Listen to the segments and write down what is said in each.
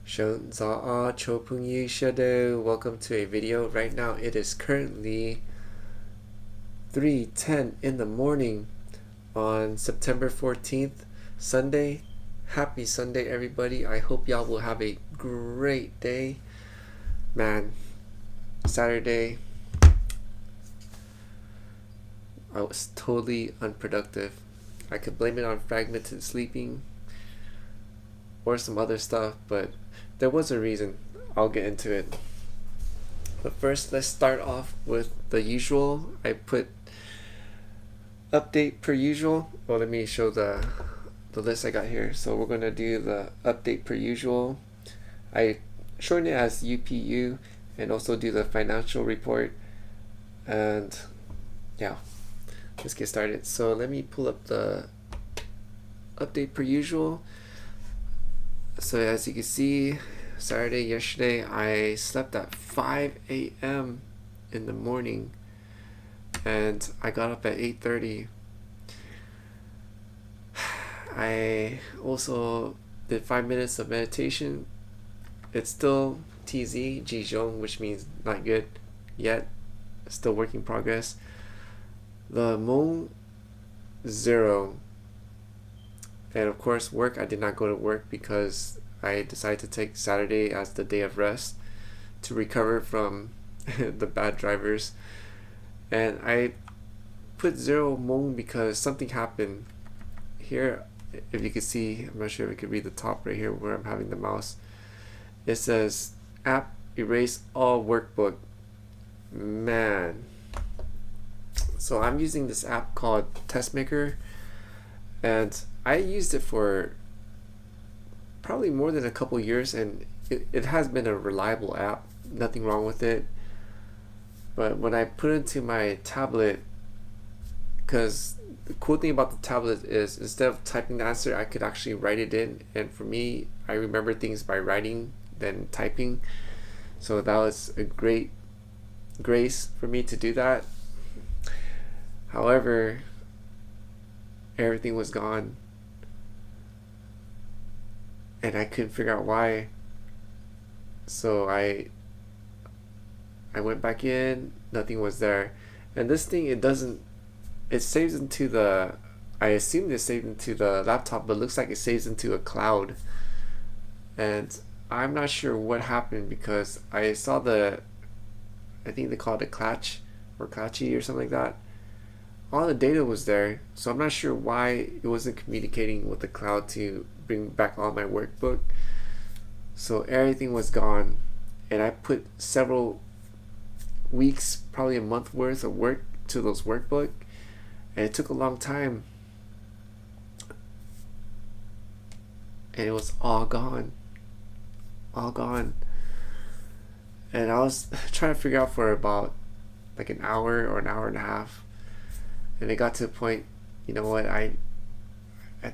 Welcome to a video. Right now it is currently 3:10 in the morning on September 14th, Sunday. Happy Sunday, everybody. I hope y'all will have a great day. Man, Saturday, I was totally unproductive. I could blame it on fragmented sleeping or some other stuff, but there was a reason. I'll get into it. But first, let's start off with the usual. I put update per usual. Well, let me show the list I got here. So we're gonna do the update per usual. I shorten it as UPU and also do the financial report. And yeah, let's get started. So let me pull up the update per usual. So as you can see, yesterday I slept at 5 a.m. in the morning and I got up at 8:30. I also did 5 minutes of meditation. It's still TZ, Jijong, which means not good yet. Still work in progress. The Hmoob 0. And of course, work. I did not go to work because I decided to take Saturday as the day of rest to recover from the bad drivers. And I put 0 Hmoob because something happened here. If you can see, I'm not sure if you can read the top right here where I'm having the mouse. It says app erase all workbook. Man. So I'm using this app called Testmaker, and I used it for probably more than a couple years, and it has been a reliable app. Nothing wrong with it. But when I put it into my tablet, because the cool thing about the tablet is instead of typing the answer, I could actually write it in. And for me, I remember things by writing than typing. So that was a great grace for me to do that. However, everything was gone. And I couldn't figure out why. So I went back in, nothing was there. And this thing, it saves into the, I assumed it saved into the laptop, but it looks like it saves into a cloud. And I'm not sure what happened because I saw I think they call it a clutch or clutchy or something like that. All the data was there, so I'm not sure why it wasn't communicating with the cloud to bring back all my workbook. So everything was gone, and I put several weeks, probably a month worth of work to those workbook, and it took a long time, and it was all gone. And I was trying to figure out for about like an hour or an hour and a half, and it got to the point, you know what, I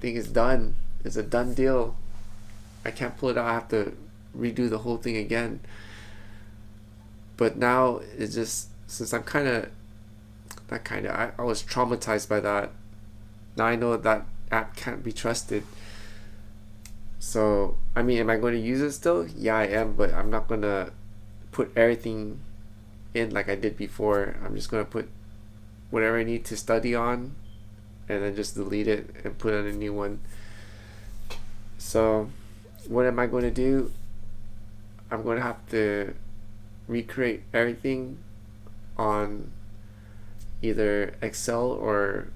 think it's done. It's a done deal. I can't pull it out. I have to redo the whole thing again. But now it's just, since I'm I was traumatized by that. Now I know that app can't be trusted. So, I mean, am I going to use it still? Yeah, I am, but I'm not going to put everything in like I did before. I'm just going to put whatever I need to study on and then just delete it and put in a new one. So what am I going to do? I'm going to have to recreate everything on either Excel or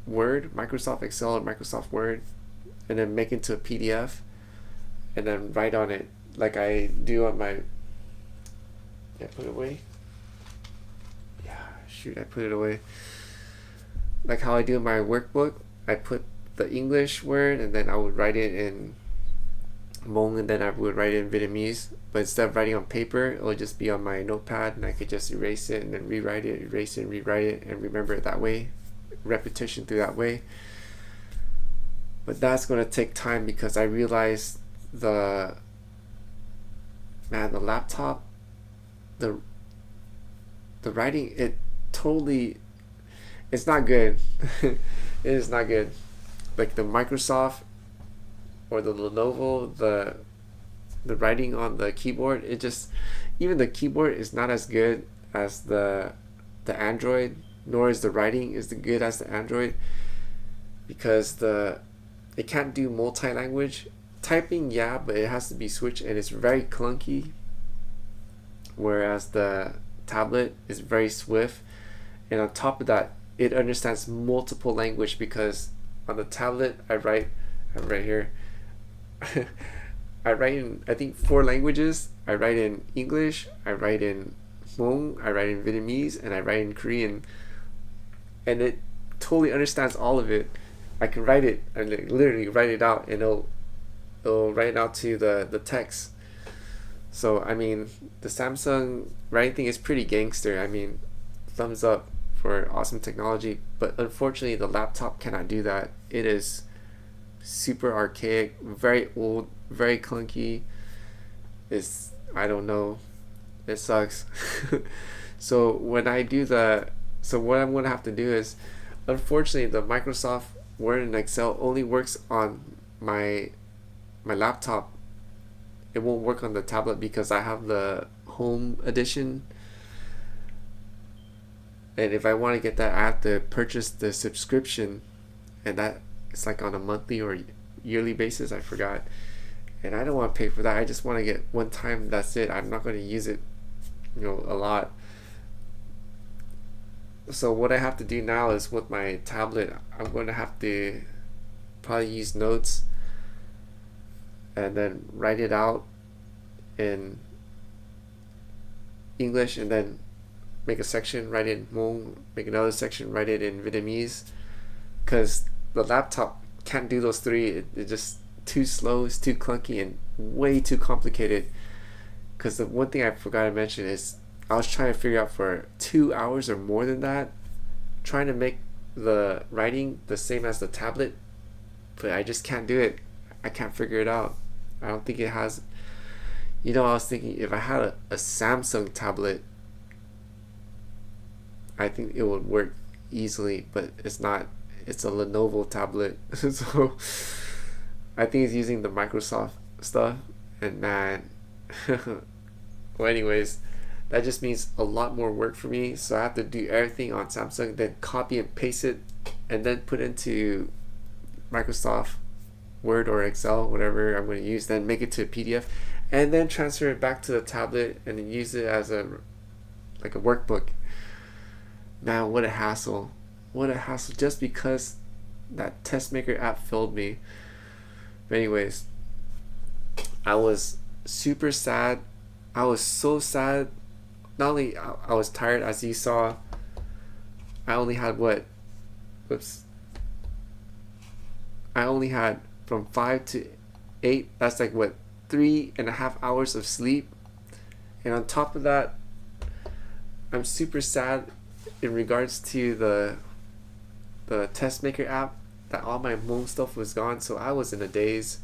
Word, Microsoft Excel or Microsoft Word, and then make it into a PDF and then write on it like I do on my, did I put it away? Yeah, shoot, I put it away. Like how I do in my workbook, I put the English word and then I would write it in Hmong and then I would write it in Vietnamese. But instead of writing on paper, it would just be on my notepad and I could just erase it and then rewrite it, erase it and rewrite it and remember it that way. Repetition through that way. But that's going to take time because I realized the laptop, the writing, it's not good. It is not good. Like the Microsoft or the Lenovo, the writing on the keyboard, it just, even the keyboard is not as good as the Android, nor is the writing as good as the Android, because it can't do multi-language typing, yeah, but it has to be switched, and it's very clunky, whereas the tablet is very swift. And on top of that, it understands multiple language, because on the tablet I write here I write in, I think, 4 languages. I write in English, I write in Hmoob, I write in Vietnamese, and I write in Korean, and it totally understands all of it. I can write it and literally write it out, and it'll write it out to the text. So I mean, the Samsung writing thing is pretty gangster. I mean, thumbs up for awesome technology, but unfortunately the laptop cannot do that. It is super archaic, very old, very clunky. It's, I don't know, it sucks. So when I do so what I'm gonna have to do is, unfortunately the Microsoft Word and Excel only works on my laptop. It won't work on the tablet because I have the home edition, and if I want to get that, I have to purchase the subscription, and that it's like on a monthly or yearly basis, I forgot, and I don't want to pay for that. I just want to get one time, that's it. I'm not going to use it, a lot. So what I have to do now is, with my tablet, I'm going to have to probably use notes and then write it out in English, and then make a section, write it in Hmong, make another section, write it in Vietnamese, because the laptop can't do those 3. It's just too slow, it's too clunky, and way too complicated. Because the one thing I forgot to mention is, I was trying to figure out for 2 hours or more than that, trying to make the writing the same as the tablet, but I just can't do it. I can't figure it out. I don't think it has. I was thinking, if I had a Samsung tablet, I think it would work easily, but it's not. It's a Lenovo tablet. So I think it's using the Microsoft stuff, and man. Well, anyways, that just means a lot more work for me, so I have to do everything on Samsung, then copy and paste it, and then put into Microsoft Word or Excel, whatever I'm going to use, then make it to a PDF, and then transfer it back to the tablet and then use it as a workbook. Man, what a hassle. What a hassle, just because that Testmaker app failed me. But anyways, I was super sad. I was so sad. Not only I was tired, as you saw, I only had I only had from 5 to 8. That's like 3.5 hours of sleep. And on top of that, I'm super sad in regards to the Testmaker app, that all my Hmong stuff was gone. So I was in a daze,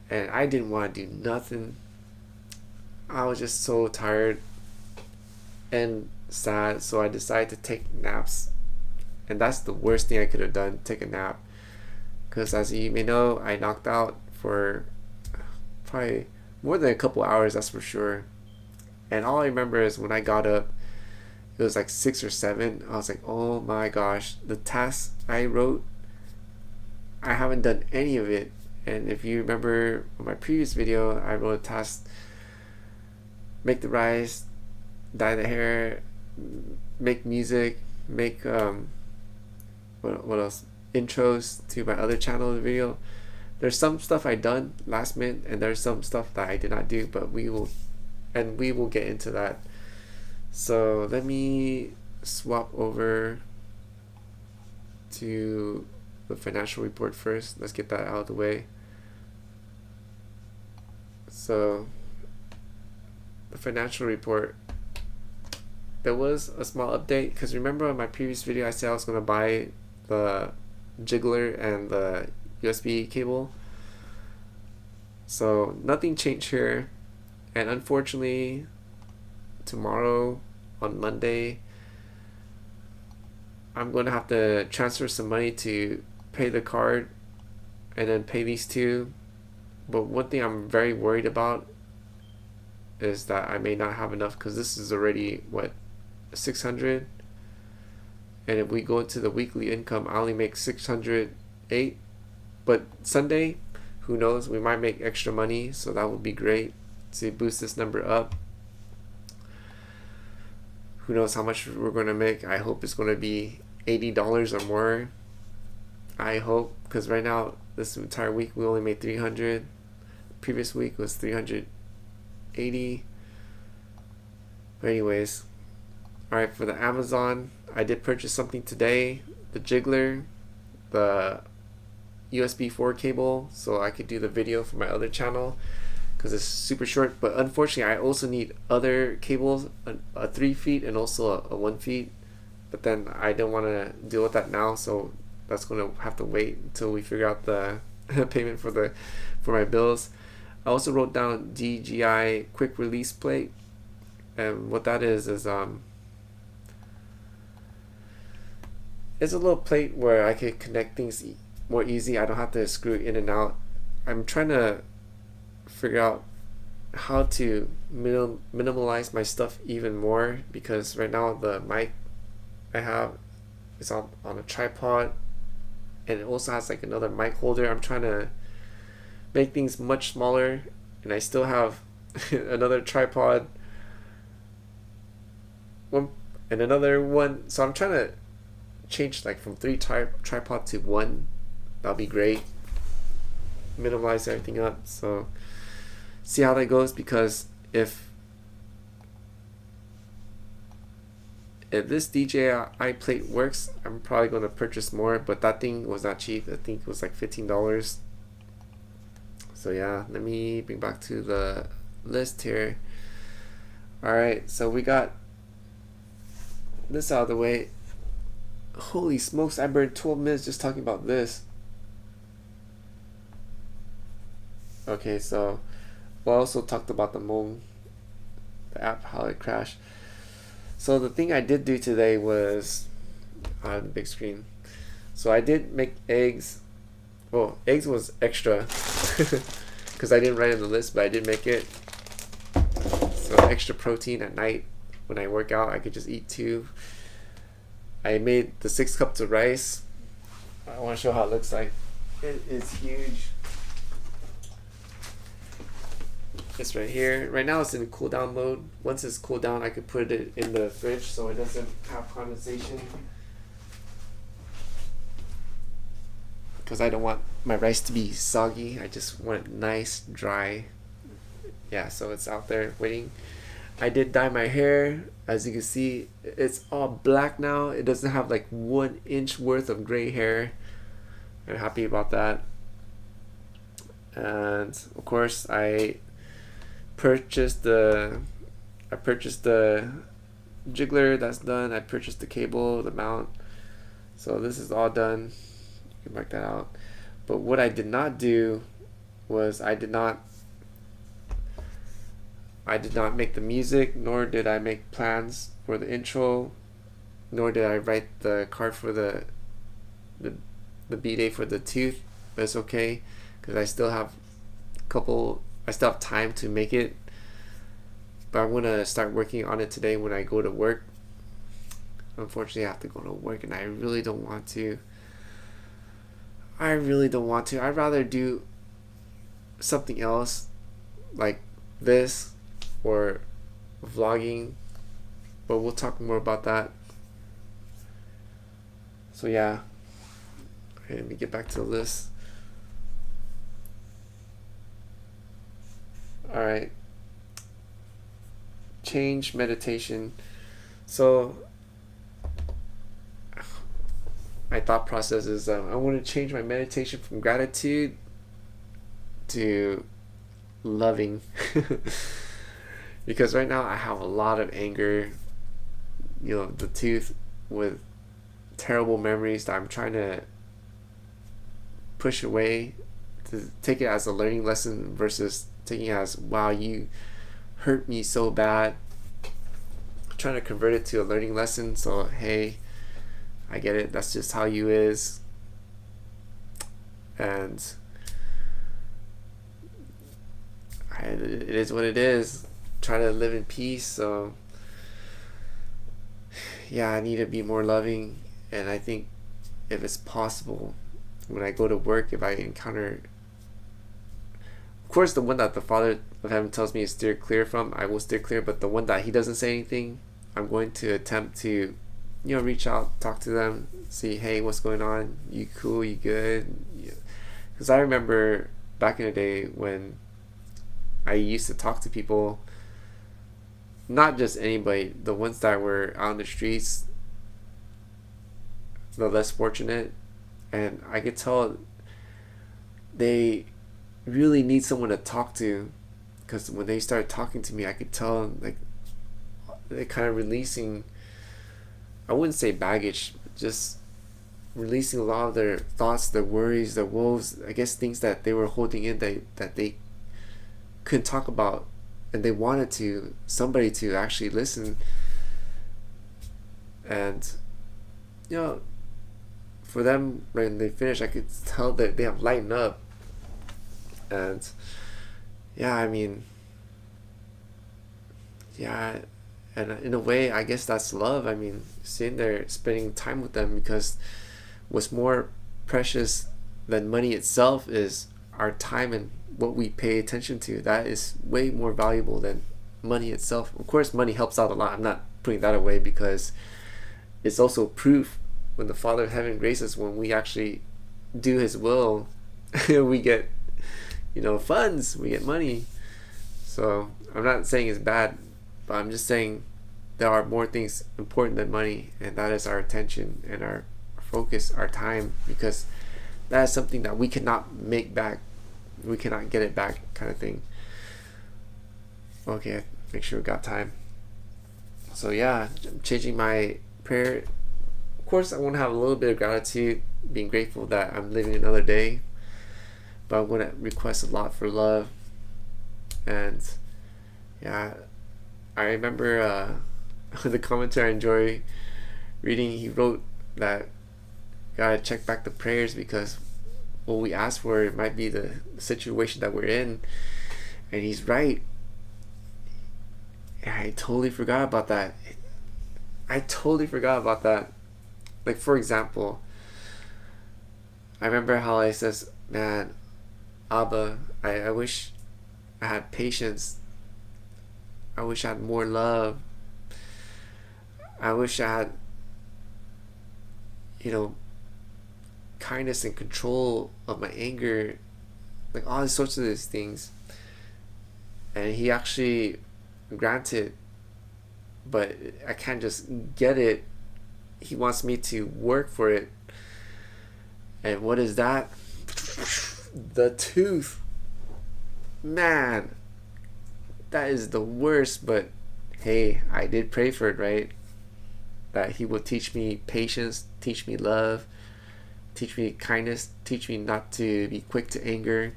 and I didn't want to do nothing. I was just so tired and sad, so I decided to take naps. And that's the worst thing I could have done, take a nap. Because as you may know, I knocked out for probably more than a couple hours, that's for sure. And all I remember is when I got up, it was like 6 or 7. I was like, oh my gosh, the tasks I wrote, I haven't done any of it. And if you remember my previous video, I wrote a task: make the rice, dye the hair, make music, make what else, intros to my other channel video. There's some stuff I done last minute, and there's some stuff that I did not do, but we will get into that. So let me swap over to the financial report first. Let's get that out of the way. So the financial report, there was a small update, because remember in my previous video I said I was going to buy the jiggler and the USB cable. So nothing changed here, and unfortunately tomorrow, on Monday, I'm going to have to transfer some money to pay the card, and then pay these two But one thing I'm very worried about is that I may not have enough, because this is already what, 600, and if we go into the weekly income, I only make 608. But Sunday, who knows, we might make extra money, so that would be great to boost this number up. Who knows how much we're going to make. I hope it's going to be $80 or more. I hope, because right now this entire week we only made 300. Previous week was 380. But anyways, alright, for the Amazon, I did purchase something today, the jiggler, the USB 4 cable, so I could do the video for my other channel, because it's super short. But unfortunately, I also need other cables, a 3 feet and also a 1 feet, but then I don't want to deal with that now, so that's going to have to wait until we figure out the payment for my bills. I also wrote down DJI quick release plate, and what that is it's a little plate where I could connect things more easy. I don't have to screw it in and out. I'm trying to figure out how to minimalize my stuff even more, because right now the mic I have is on a tripod, and it also has like another mic holder. I'm trying to make things much smaller, and I still have another tripod, one and another one, so I'm trying to change like from 3 tripod to 1. That'll be great. Minimize everything up, so see how that goes, because if this DJI plate works, I'm probably going to purchase more, but that thing was not cheap. I think it was like $15. So yeah, let me bring back to the list here. Alright, so we got this out of the way. Holy smokes, I burned 12 minutes just talking about this. Okay, so we also talked about the app, how it crashed. So the thing I did do today was on the big screen. So I did make eggs. Well, eggs was extra because I didn't write it on the list, but I did make it. So extra protein at night when I work out, I could just eat 2. I made the 6 cups of rice. I want to show how it looks like. It is huge. It's right here. Right now it's in cool down mode. Once it's cooled down, I could put it in the fridge so it doesn't have condensation, because I don't want my rice to be soggy. I just want it nice, dry. Yeah, so it's out there waiting. I did dye my hair. As you can see, it's all black now. It doesn't have like 1 inch worth of gray hair. I'm happy about that. And of course, I purchased the jiggler. That's done. I purchased the cable, the mount. So this is all done. You can mark that out. But what I did not do was I did not make the music, nor did I make plans for the intro, nor did I write the card for the B-day for the tooth. But it's okay, because I still have time to make it. But I'm gonna start working on it today when I go to work. Unfortunately, I have to go to work, and I really don't want to. I'd rather do something else like this or vlogging, but we'll talk more about that. So yeah, okay, let me get back to the list. Alright, change meditation. So my thought process is I want to change my meditation from gratitude to loving. Because right now I have a lot of anger, the tooth, with terrible memories that I'm trying to push away, to take it as a learning lesson versus taking it as, wow, you hurt me so bad. I'm trying to convert it to a learning lesson. So hey, I get it, that's just how you is. And it is what it is. Try to live in peace. So yeah, I need to be more loving. And I think if it's possible, when I go to work, if I encounter, of course, the one that the Father of Heaven tells me to steer clear from, I will steer clear. But the one that He doesn't say anything, I'm going to attempt to, reach out, talk to them, see, hey, what's going on? You cool? You good? Because I remember back in the day when I used to talk to people, not just anybody, the ones that were out in the streets, the less fortunate, and I could tell they really need someone to talk to, because when they started talking to me, I could tell like they're kind of releasing, I wouldn't say baggage, but just releasing a lot of their thoughts, their worries, their woes, I guess things that they were holding in that they couldn't talk about, and they wanted somebody to actually listen. And for them, when they finished, I could tell that they have lightened up. And and in a way, I guess that's love. I mean, sitting there spending time with them, because what's more precious than money itself is our time and what we pay attention to. That is way more valuable than money itself. Of course, money helps out a lot. I'm not putting that away, because it's also proof when the Father of Heaven graces, when we actually do His will, we get funds, we get money. So I'm not saying it's bad, but I'm just saying there are more things important than money, and that is our attention and our focus, our time, because that is something that we cannot make back. We cannot get it back, kind of thing. Okay, make sure we got time. So yeah, I'm changing my prayer. Of course, I want to have a little bit of gratitude, being grateful that I'm living another day, but I'm going to request a lot for love. And yeah, I remember the commentary I enjoy reading, he wrote that gotta check back the prayers, because what we ask for, it might be the situation that we're in. And he's right. And I totally forgot about that. Like, for example, I remember how I says, man, Abba, I wish I had patience. I wish I had more love. I wish I had, kindness and control of my anger, like all sorts of these things. And He actually granted, but I can't just get it. He wants me to work for it. And what is that? The tooth. Man, that is the worst. But hey, I did pray for it, right? That He will teach me patience, teach me love, teach me kindness, teach me not to be quick to anger.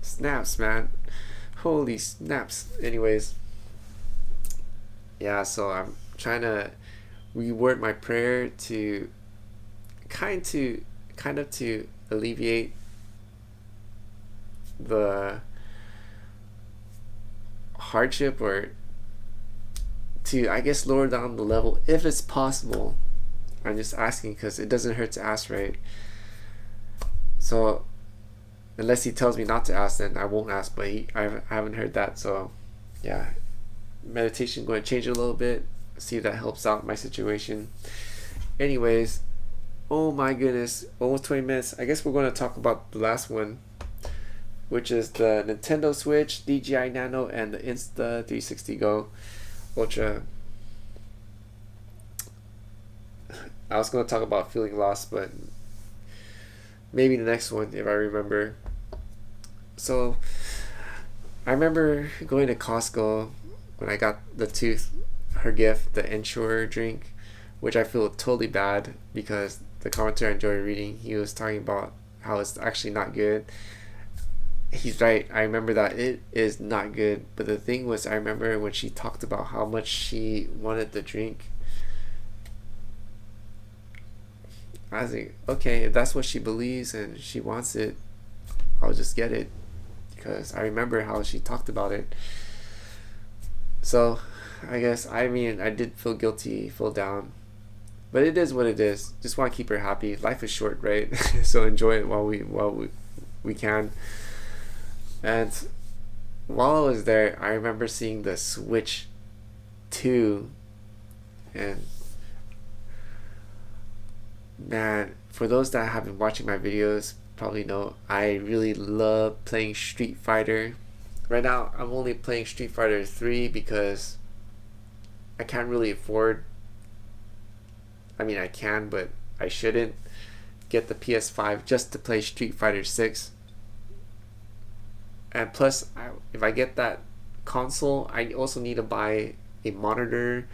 Snaps, man. Holy snaps. Anyways, yeah, so I'm trying to reword my prayer to kind of to alleviate the hardship, or to, I guess, lower down the level if it's possible. I'm just asking because it doesn't hurt to ask, right? So unless He tells me not to ask, then I won't ask. But I haven't heard that. So yeah, meditation going to change it a little bit, see if that helps out my situation. Anyways, oh my goodness, almost 20 minutes. I guess we're going to talk about the last one, which is the Nintendo Switch, DJI Nano, and the Insta360 Go Ultra. I was going to talk about feeling lost, but maybe the next one if I remember. So I remember going to Costco when I got the tooth, her gift, the Ensure drink, which I feel totally bad, because the commentary I enjoyed reading, he was talking about how it's actually not good. He's right. I remember that it is not good. But the thing was, I remember when she talked about how much she wanted the drink, I was like, okay, if that's what she believes and she wants it, I'll just get it, because I remember how she talked about it. So I guess, I mean, I did feel guilty, feel down, but it is what it is. Just want to keep her happy. Life is short, right? So enjoy it while we can. And while I was there, I remember seeing the Switch 2, and man, for those that have been watching my videos probably know I really love playing Street Fighter. Right now I'm only playing Street Fighter 3 because I can't really afford, I mean I can, but I shouldn't get the PS5 just to play Street Fighter 6. And plus, if I get that console, I also need to buy a monitor.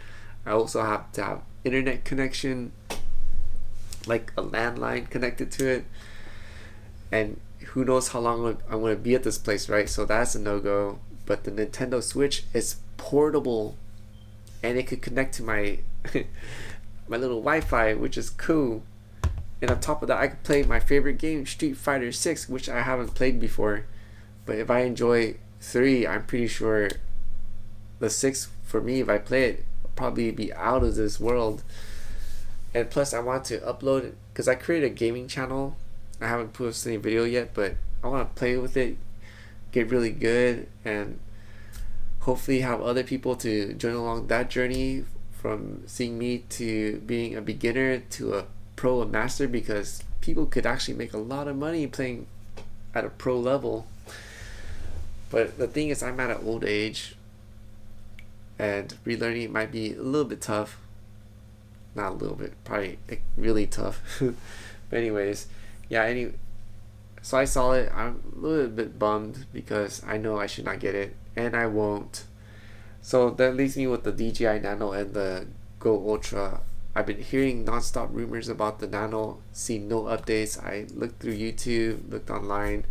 I also have to have internet connection, like a landline connected to it, and who knows how long I'm going to be at this place, right? So that's a no-go. But the Nintendo Switch is portable, and it could connect to my my little Wi-Fi, which is cool. And on top of that, I could play my favorite game, Street Fighter 6, which I haven't played before. But if I enjoy 3, I'm pretty sure the 6, for me, if I play it, will probably be out of this world. And plus, I want to upload it, because I created a gaming channel. I haven't posted any video yet, but I want to play with it, get really good, and hopefully have other people to join along that journey, from seeing me to being a beginner to a pro and master, because people could actually make a lot of money playing at a pro level. But the thing is, I'm at an old age, and relearning might be a little bit tough. Not a little bit, probably really tough. But anyways, yeah, so I saw it. I'm a little bit bummed because I know I should not get it, and I won't. So that leaves me with the DJI Nano and the Go Ultra. I've been hearing non-stop rumors about the Nano, see no updates. I looked through YouTube, looked online,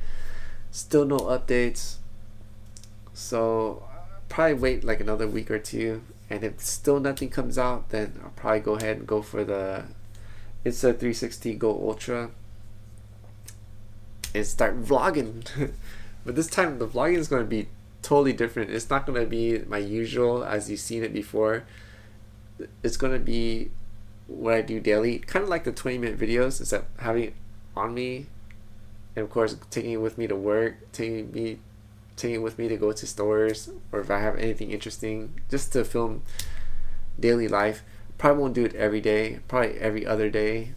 still no updates. So probably wait like another week or two, and if still nothing comes out, then I'll probably go ahead and go for the Insta360 Go Ultra and start vlogging. But this time the vlogging is going to be totally different. It's not going to be my usual as you've seen it before. It's going to be what I do daily, kind of like the 20-minute videos, except having it on me, and of course taking it with me to work, taking it with me to go to stores, or if I have anything interesting, just to film daily life. Probably won't do it every day, probably every other day.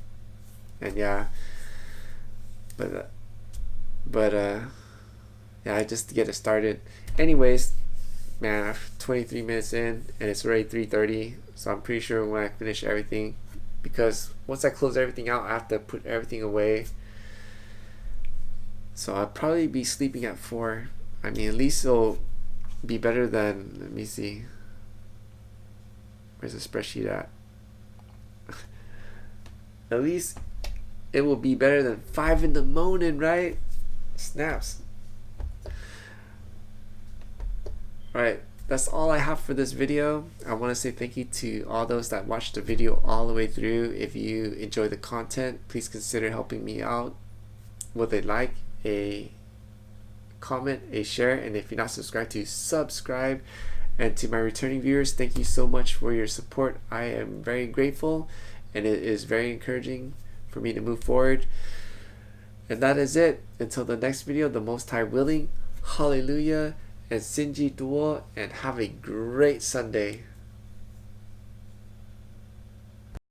And yeah, but yeah, just to get it started. Anyways, man, I'm 23 minutes in and it's already 3:30, so I'm pretty sure when I finish everything, because once I close everything out, I have to put everything away. So I'll probably be sleeping at 4. I mean, at least it'll be better than, let me see, where's the spreadsheet at? At least it will be better than 5 in the morning, right? Snaps. Alright, that's all I have for this video. I want to say thank you to all those that watched the video all the way through. If you enjoy the content, please consider helping me out with a like, a comment, a share, and if you're not subscribed, to subscribe. And to my returning viewers, thank you so much for your support. I am very grateful, and it is very encouraging for me to move forward. And that is it. Until the next video, the Most High willing, hallelujah, and Sinji Duo, and have a great Sunday.